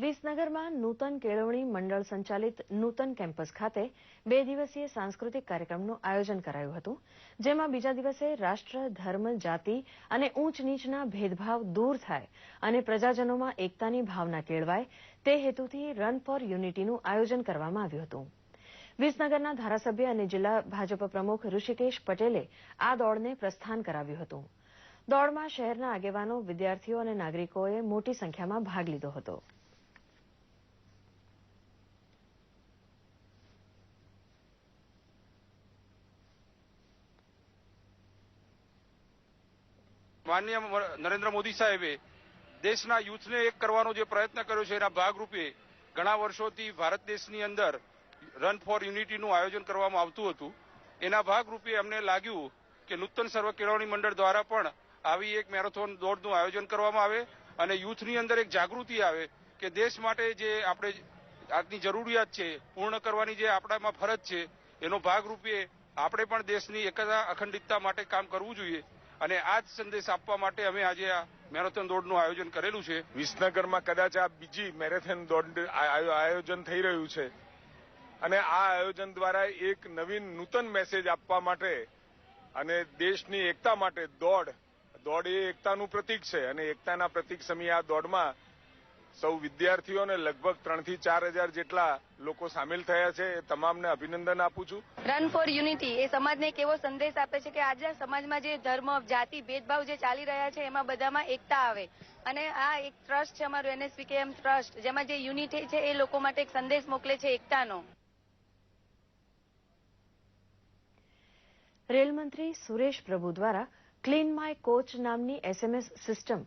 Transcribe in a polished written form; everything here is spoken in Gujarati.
વિસનગરમાં નૂતન કેળવણી મંડળ સંચાલિત નૂતન કેમ્પસ ખાતે 2 દિવસીય સાંસ્કૃતિક કાર્યક્રમનું આયોજન કરાયું હતું, જેમાં બીજા દિવસે રાષ્ટ્ર, ધર્મ, જાતિ અને ઊંચ નીચના ભેદભાવ દૂર થાય અને પ્રજાજનોમાં એકતાની ભાવના કેળવાય તે હેતુથી રન ફોર યુનિટીનું આયોજન કરવામાં આવ્યું હતું. વિસનગરના ધારાસભ્ય અને જિલ્લા ભાજપ પ્રમુખ ઋષિકેશ પટેલે આ દોડને પ્રસ્થાન કરાવ્યું હતું. દોડમાં શહેરના આગેવાનો, વિદ્યાર્થીઓ અને નાગરિકોએ મોટી સંખ્યામાં ભાગ લીધો હતો. માનનીય નરેન્દ્ર મોદી સાહેબે દેશના યુથને એક કરવાનો જે પ્રયત્ન કર્યો છે, એના ભાગરૂપે ઘણા વર્ષોથી ભારત દેશની અંદર રન ફોર યુનિટીનું આયોજન કરવામાં આવતું હતું. એના ભાગરૂપે અમને લાગ્યું કે નૂતન સર્વ કેળવણી મંડળ દ્વારા પણ આવી એક મેરેથોન દોડનું આયોજન કરવામાં આવે અને યુથની અંદર એક જાગૃતિ આવે કે દેશ માટે જે આપણે આજની જરૂરિયાત છે પૂર્ણ કરવાની જે આપણામાં ફરજ છે, એનો ભાગરૂપે આપણે પણ દેશની એકતા અખંડિતતા માટે કામ કરવું જોઈએ અને આ જ સંદેશ આપવા માટે અમે આજે આ મેરેથોન દોડનું આયોજન કરેલું છે. વિસનગરમાં કદાચ આ બીજી મેરેથોન દોડ આયોજન થઈ રહ્યું છે અને આ આયોજન દ્વારા એક નવીન નૂતન મેસેજ આપવા માટે અને દેશની એકતા માટે દોડ એ એકતાનું પ્રતીક છે અને એકતાના પ્રતીક સમી આ દોડમાં સૌ વિદ્યાર્થીઓને લગભગ 3 થી 4 હજાર જેટલા લોકો સામેલ થયા છે. એ તમામને અભિનંદન આપું છું. રન ફોર યુનિટી એ સમાજને એક એવો સંદેશ આપે છે કે આજે સમાજમાં જે ધર્મ, જાતિ, ભેદભાવ જે ચાલી રહ્યા છે એમાં બધામાં એકતા આવે અને આ એક ટ્રસ્ટ છે અમારું NSVKM ટ્રસ્ટ, જેમાં જે યુનિટી છે એ લોકો માટે એક સંદેશ મોકલે છે એકતાનો. રેલમંત્રી સુરેશ પ્રભુ દ્વારા ક્લીન માય કોચ નામની SMS સિસ્ટમ